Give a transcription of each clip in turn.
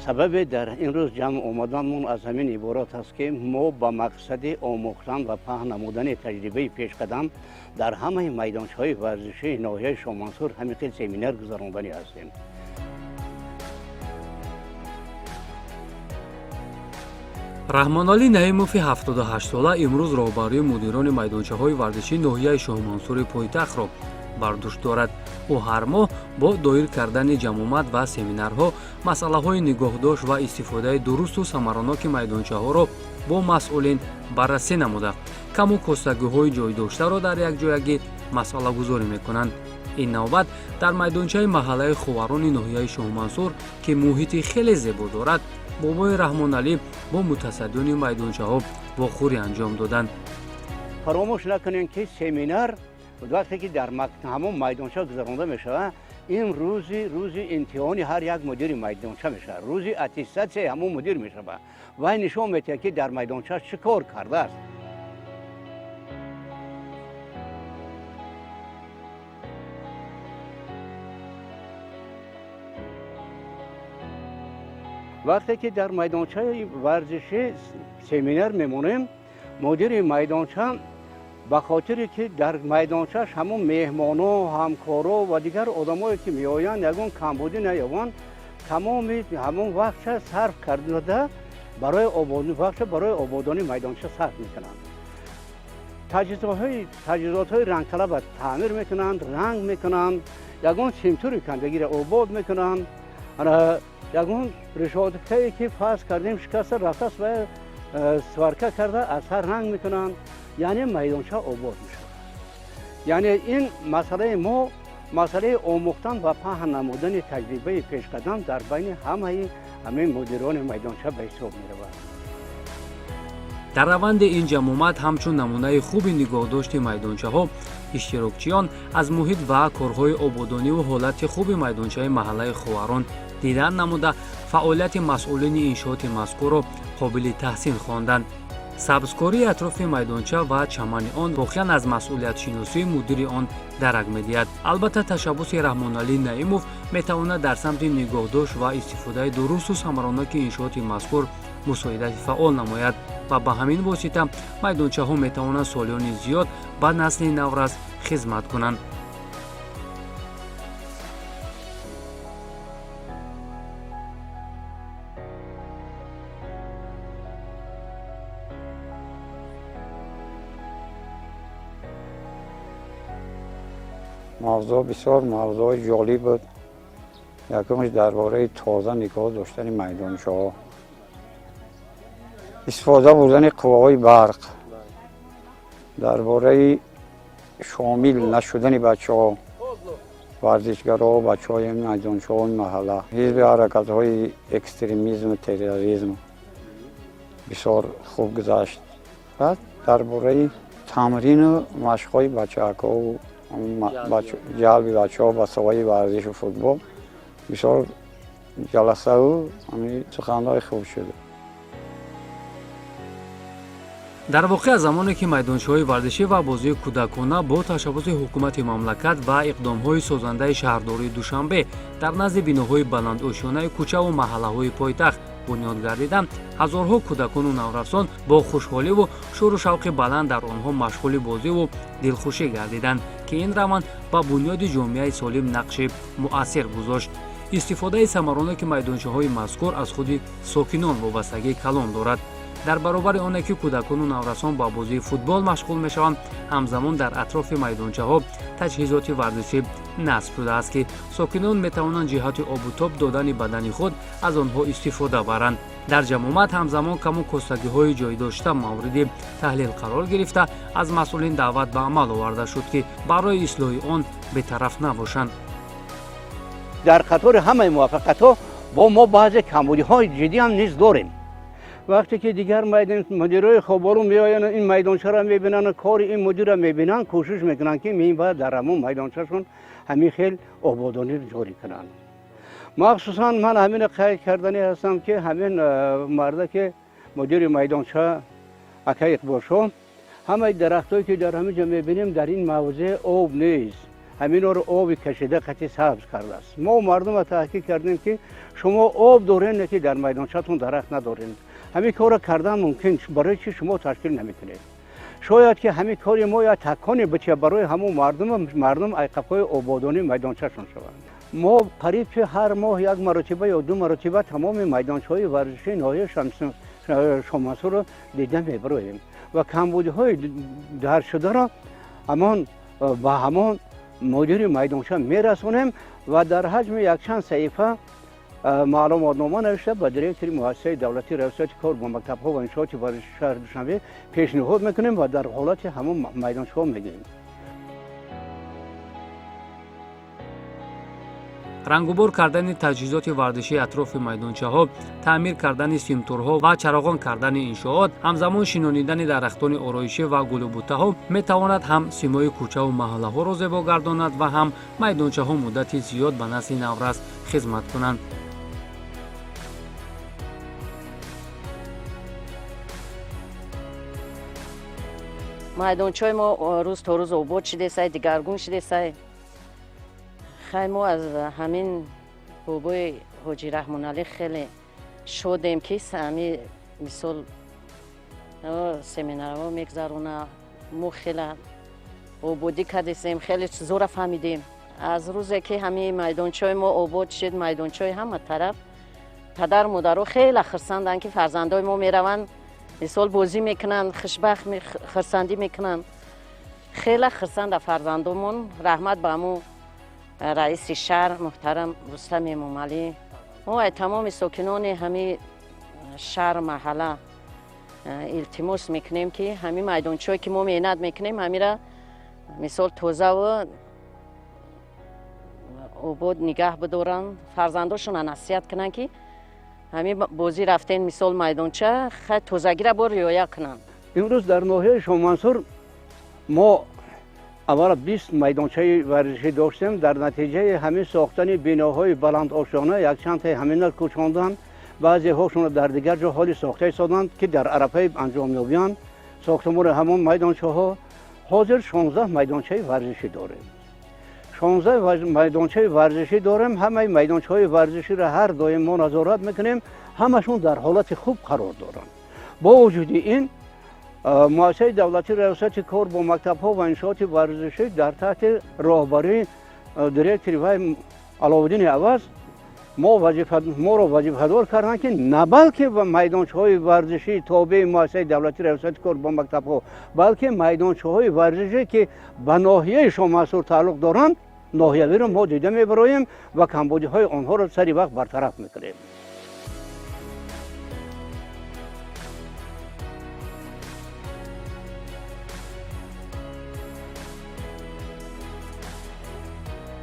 سبب در این روز جمع آمدنمون از همین عبارت است که ما با مقصد آموختن و پهن نمودن تجربه پیشقدم در همه میدانچه‌های ورزشی ناحیه شاه منصور همین سمینار گذراندنی هستیم. раҳмоналӣ наимови 78 сола имрӯз роҳбарии мудирони майдончаҳои варзишии ноҳияи шоҳмансури пойтахтро бар дӯш дорад. ӯ ҳар моҳ бо доир кардани ҷамъомад ва семинарҳо масъалаҳои нигоҳдошт ва истифодаи дурусту самараноки майдончаҳоро бо масъулин баррасӣ намуда, каму костагиҳои ҷойдоштаро дар якҷоягӣ масъалагузорӣ мекунанд. ин навбат дар майдончаи маҳаллаи Хуварони ноҳияи шоҳмансур ки муҳити хеле зебо дорад, бобои Раҳмоналӣ бо мутасаддиёни майдончаҳо вохӯрӣ анҷом доданд. فراموش نکنین که سمینار وقتی که در همون میدانچه گذرانده میشه، این روزی امتحان هر یک مدیر میدانچه میشه، روزی اتستات همون مدیر میشه و این نشون میده که در میدانچه چه کار کرده است. وقتی که در میدانچه ورزشی سمینار میمونیم، مدیر میدانچه به خاطری که در میدانچه‌اش همون مهمانا، همکارا و دیگر آدمایی که میآیند یگان کمبودی نیاوند، تمام همون وقت صرف کرده برای آبادانی میدانچه صرف میکنند. تجهیزات‌های رنگ طلب تعمیر میکنند، رنگ میکنند، یگان سیمتوری کند بگیره آباد میکنند. یگان رشاده‌ای که فرض کردیم شکست رفته است و سوارکه کرده اثر رنگ میکنند، یعنی میدانچه آباد میشه. یعنی این مسئله ما مسئله آموختن و پهن نمودن تجربه پیشقدم در بین همه مدیران میدانچه به حساب میرود. дар раванди ин ҷамъомад ҳамчун намунаи хуби нигоҳдошти майдончаҳо иштирокчиён аз муҳит ва корҳои ободониву ҳолати хуби майдончаи маҳаллаи Хуварон дидан намуда, фаъолияти масъулини иншооти мазкурро қобили таҳсин хонданд. сабзкории атрофи майдонча ва чамани он воқеан аз масъулиятшиносии мудири он дарак медиҳад. албатта ташаббуси Раҳмоналӣ Наимов метавонад дар самти нигоҳдошт ва истифодаи дурусту самароноки иншооти мазкур мусоидати фаъол намояд ва ба ҳамин восита майдончаҳо метавонанд солиёни зиёд ба насли наврас хизмат кунанд. موضوع بسیار موضوع جالب بود. یکمش درباره تازه نگاه داشتن میدانچه‌ها، استفاده بردن قواهای برق، درباره شامل نشدن بچه‌ها، ورزشگرها و بچه‌های میدانچه‌های محله، حزب حرکت‌های اکستریمیسم و تروریسم بسیار خوب گذشت. بعد درباره تمرین و مشق‌های بچه‌ها و جلب بچه‌ها به سوی ورزش و فوتبال بسیار جلسه و سخنرانی خوب شده. дар воқеъ аз замоне ки майдончаҳои варзишӣ ва бозии кӯдакона бо ташаббуси ҳукумати мамлакат ва иқдомҳои созандаи шаҳрдории Душанбе дар назди биноҳои баландошёнаи кӯчаву маҳаллаҳои пойтахт бунёд гардида, ҳазорҳо кӯдакону навравсон бо хушҳоливу шӯру шавқи баланд дар онҳо машғули бозиву дилхушӣ гардиданд, ки ин раванд ба бунёди ҷомеаи солим нақши муассир гузошт. истифодаи самароноки майдончаҳои мазкур аз худи сокинон вобастагии калон дорад. дар баробари оне ки кӯдакону наврасон ба бозии футбол машғул мешаванд, ҳамзамон дар атрофи майдончаҳо таҷҳизоти варзишӣ насб шудааст, ки сокинон метавонанд ҷиҳати обутоб додани бадани худ аз онҳо истифода баранд. дар ҷамъомад ҳамзамон каму костагиҳои ҷойдошта мавриди таҳлил қарор гирифта, аз масъулин даъват ба амал оварда шуд, ки барои ислоҳи он бетараф набошанд. در قطار همه موافقت‌ها با ما بعض کمبودی‌های جدی هم نیز داریم. وقتی که دیگر مدیرای خبرو میآیند این میدانچه را میبینن، کار این مدیر را میبینن، کوشش میکنن که باید در همون میدانچهشون همین خیل آبادانی رو جاری کنن. مخصوصا من همین قید کردنی هستم که همین مرده که مدیر میدانچه اکای اقبال شو، همه درختایی که در همینجا میبینیم در این موضع آب نیست. همین رو آب کشیده قطعی سبز کرده است. ما مردم را تحقیق کردیم که شما آب دارین که در میدانچه‌تون درخت ندارین. همین کار کردن ممکن برای چی شما تشکیل نمیکنید؟ شاید که همین کاری ما یا تکانی بچه برای همون مردم ایقاف‌های آبادانی میدانچه‌شون شوند. ما قریب که هر ماه یک مرتبه یا دو مرتبه تمام میدانچه‌های ورزشی ناحیه شامسو رو دیده میبریم و کمبودهای در شده را با همان مدیر میدانچه میرسونیم و در حجم یک چند صحیفه معلوماتنامه نوشته به دیرکتور مؤسسه دولتی ریاست کار با مکتب‌ها و انشاءات ورزشی شهر دوشنبه پیشنهاد میکنیم و در حالت همون میدانچه‌ها میگیریم. рангубор кардани таҷҳизоти варзишии атрофи майдончаҳо, таъмир кардани симтурҳо ва чароғон кардани иншоот, ҳамзамон шинонидани дарахтони ороишӣ ва гулубутаҳо метавонад ҳам симои кӯчаву маҳаллаҳоро зебо гардонад ва ҳам майдончаҳо муддати зиёд ба насли наврас хизмат кунанд. майдончаҳои мо рӯз то рӯз обод шидесай, дигаргун шидесай. خیلی ما از همین بابای حاجی رحمانعلی خیلی شدیم که همین مثال سمینارها میگذرونه. ما خیلی آبادی کردیم، خیلی زور فهمیدیم. از روزی که همین میدانچه‌های ما آباد شد، میدانچه‌های همه طرف پدر مادرها خیلی خرسندن که فرزندای ما میروند مثال بازی میکنن، خوشبخت خرسندی میکنن. خیلی خرسند فرزندامون. رحمت به امو رئیس شهر محترم رستم امامعلی ما تمام ساکنان همین شهر محله التماس میکنیم که همین میدانچه‌ای که ما مهنت میکنیم همین را مثال توزه و آباد نگاه بدارن، فرزنداشون نصیحت کنن که همین بازی رفتن مثال میدانچه خیلی توزگی را رعایت کنن. امروز در ناحیه شامنصور ما اول 20 میدانچه ورزشی داشتیم. در نتیجه همین ساختن بناهای بلند آشانه یک چند تا همین کوچاندن، بعضی هاشون در دیگر جا حالی ساخته سازند که در عرفه انجام یابیان. ساختمان همون میدانچه ها حاضر 16 میدانچه ورزشی داریم. 16 میدانچه ورزشی داریم. همه میدانچه های ورزشی را هر دایم ما نظارت میکنیم، همشون در حالت خوب قرار دارند. با وجود این مؤسسه دولتی ریاست کار با مکتب‌ها و انشاءات ورزشی در تحت راهبری دیرکتور و علاءالدین عوض ما را وظیفه‌دار کردند که نه بلکه میدانچه‌های ورزشی تابع مؤسسه دولتی ریاست کار با مکتب‌ها، بلکه میدانچه‌های ورزشی که به ناحیه شامسور تعلق دارند ناحیه‌ای را ما دیده می‌بریم و کمبودی‌های آنها را سری وقت برطرف می‌کنیم.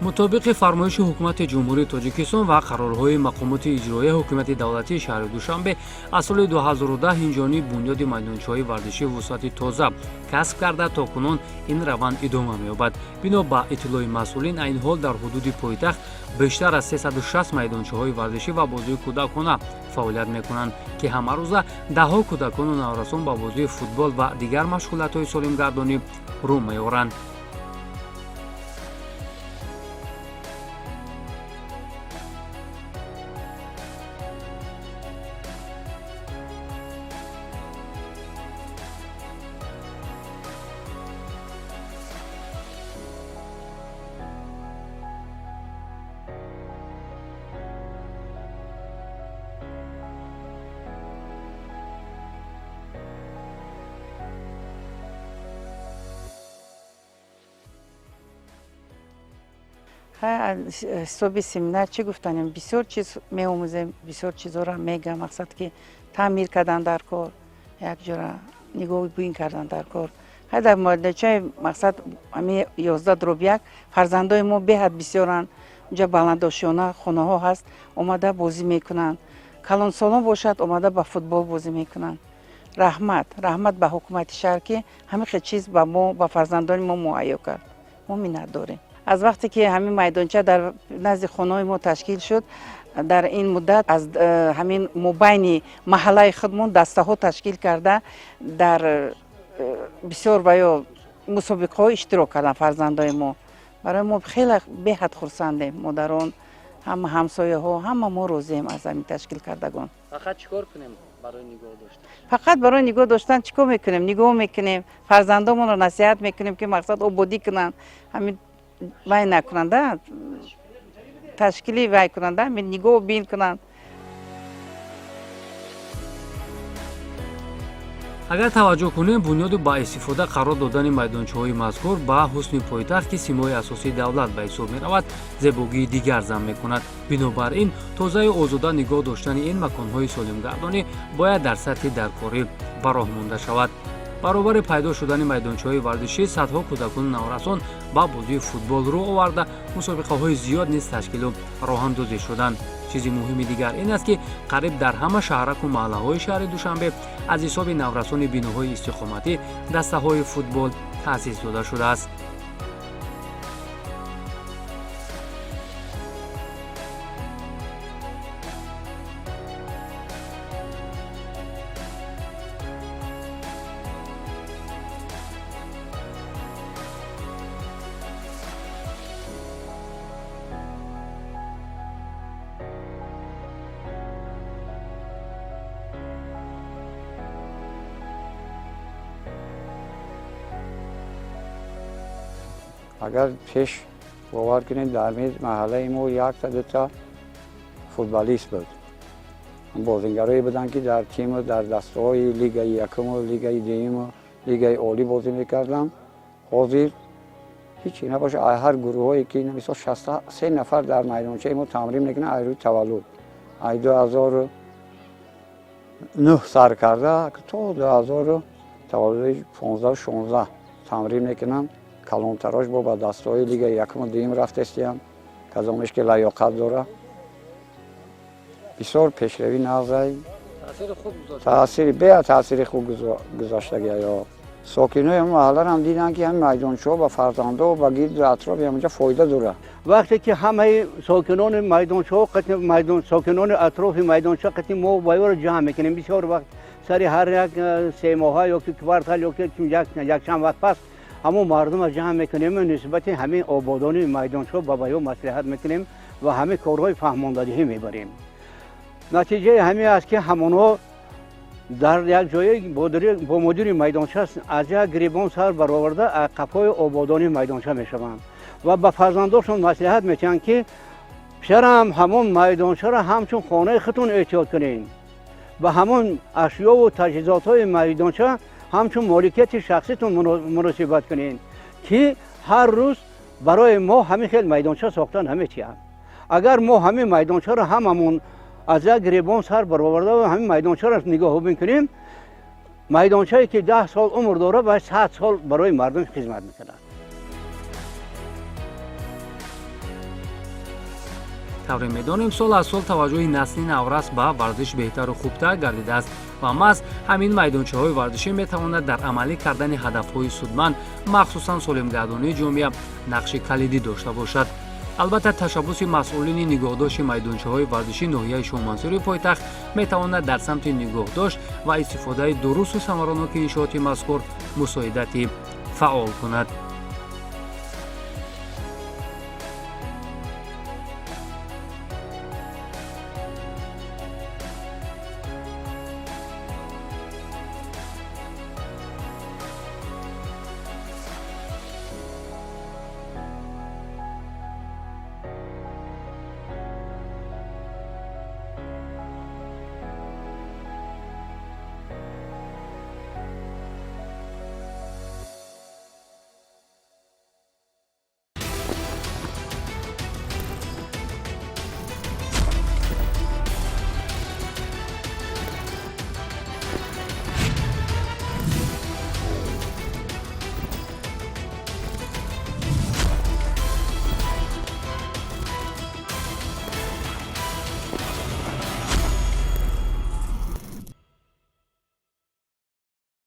مطابق فرمایش حکومت جمهوری تاجیکستان و قرارهای مقامات اجرایی حکومت دولتی شهر دوشنبه از سال 2010 اینجانی بنیاد میدانچه‌های ورزشی وسعت تازه کسب کرده تا کنون این روند ادامه می‌یابد. بنا به اطلاع مسئولین این حال در حدود پایتخت بیشتر از 360 میدانچه‌های ورزشی و بازی کودکانه فعالیت می‌کنند که همه روزه ده‌ها کودکان و نوجوانان با بازی فوتبال و دیگر مشغولیت‌های سالمگردانی رو می‌آورند. حسابی سمینار چی گفتنیم بسیار چیز می آموزیم، بسیار چیزا را میگم. مقصد که تعمیر کردن در کار، یک جورا نگاه بین کردن در کار. در مدرسه مقصد همین 11-1 فرزندای ما به حد بسیارن. اونجا بلنداشانه خانه ها هست، اومده بازی میکنن. کلان سالان باشد اومده با فوتبال بازی میکنن. رحمت به حکومت شهر که همین چیز با ما با فرزندان ما مهیا کرد. ما منت داریم. از وقتی که همین میدانچه در نزد خانه‌های ما تشکیل شد، در این مدت از همین مبین محله خودمون دسته ها تشکیل کرده در بسیار مسابقه ها اشتراک کردن فرزندای ما. برای ما خیلی بهت خرسندیم. مادران همه همسایه ها همه ما راضیم از همین تشکیل کردگان. فقط چیکار کنیم برای نگاه داشتن؟ فقط برای نگاه داشتن چیکار میکنیم؟ نگاه میکنیم، فرزندامون رو نصیحت میکنیم که مقصد آبادی کنن، همین وای نکننده، تشکیلی وای کننده، همین نگاه بین کنن. اگر توجه کنیم بنیاد با استفاده قرار دادن майдончаҳои мазкур ба ҳусни пойтахт ки симои асосии давлат ба ҳисоб меравад зебогии дигар зам мекунад. бинобар ин тозаи озода нигоҳ доштани ин маконҳои солимгардонӣ бояд дар сатҳи даркорӣ ба роҳ монда шавад. баробари пайдо шудани майдончаҳои варзишӣ садҳо кӯдакони наврасон ба бозии футбол рӯ оварда мусобиқаҳои зиёд низ ташкилу роҳандозӣ шуданд. чизи муҳими дигар ин аст ки қариб дар ҳама шаҳраку маҳаллаҳои шаҳри душанбе аз ҳисоби наврасони биноҳои истиқоматӣ дастаҳои футбол таъсис дода шудааст. اگر پیش باور کنید در محله ما یک تا دو تا فوتبالیست بود. بازیگرایی بودن که در تیم در دسته‌های لیگ یکم و لیگ دوم و لیگ عالی بازی می‌کردن. حاضر هیچی نباشه هر گروهایی که مثلا 63 نفر در میدانچه ما تمرین میکنن ایرو تولد. ای 2009 سر کرده که تا 2000 تولد 15 16 تمرین میکنن. کلان تراش با دسته‌های لیگ یکم و دوم رفته استیم که از اونش که لیاقت داره. بسیار پیشروی نازای تاثیر خوب گذاشته یا ساکنای محله هم دیدن که همین میدانچه‌ها با فرزندان و با گرد اطراف همونجا فایده داره. وقتی که همه ساکنان میدانچه‌ها ساکنان اطراف میدانچه قطعی ما باید رو جمع میکنیم. بسیار وقت سری هر یک 3 ماه یا کوارتال یا یک چند وقت پس همو مردم را جمع میکنیم و نسبت همه آبادانی میدانچه‌ها با بیان مصلحت میکنیم و همه کارهای فهماندهی میبریم. نتیجه همین است که همونا در یک جای با مدیر میدانچه از یک گریبان سر برآورده قفای آبادانی میدانچه میشوند و به فرزندانشون مصلحت میکنند که شرم همون میدانچه را همچون خانه خودتون ایجاد کنین و همون اشیا و تجهیزات های میدانچه همچون مالکیت شخصیتون مناسبت کنین که هر روز برای ما همین خیلی میدانچه ساختن همه چی هم. اگر ما همین میدانچه را هممون از یک گریبان سر برآورده و همین میدانچه را نگاه بکنیم، میدانچه‌ای که 10 سال عمر داره و 100 سال برای مردم خدمت میکنه. тавре медонем сол аз сол таваҷҷӯҳи насли наврас ба варзиш беҳтару хубтар гардидааст ва маҳз ҳамин майдончаҳои варзишӣ метавонад дар амалӣ кардани ҳадафҳои судманд махсусан солимгардонии ҷомеа нақши калидӣ дошта бошад. албатта ташаббуси масъулини нигоҳдошти майдончаҳои варзиши ноҳияи шоҳмансури пойтахт метавонад дар самти нигоҳдошт ва истифодаи дурусту самароноки иншооти мазкур мусоидати фаъол кунад.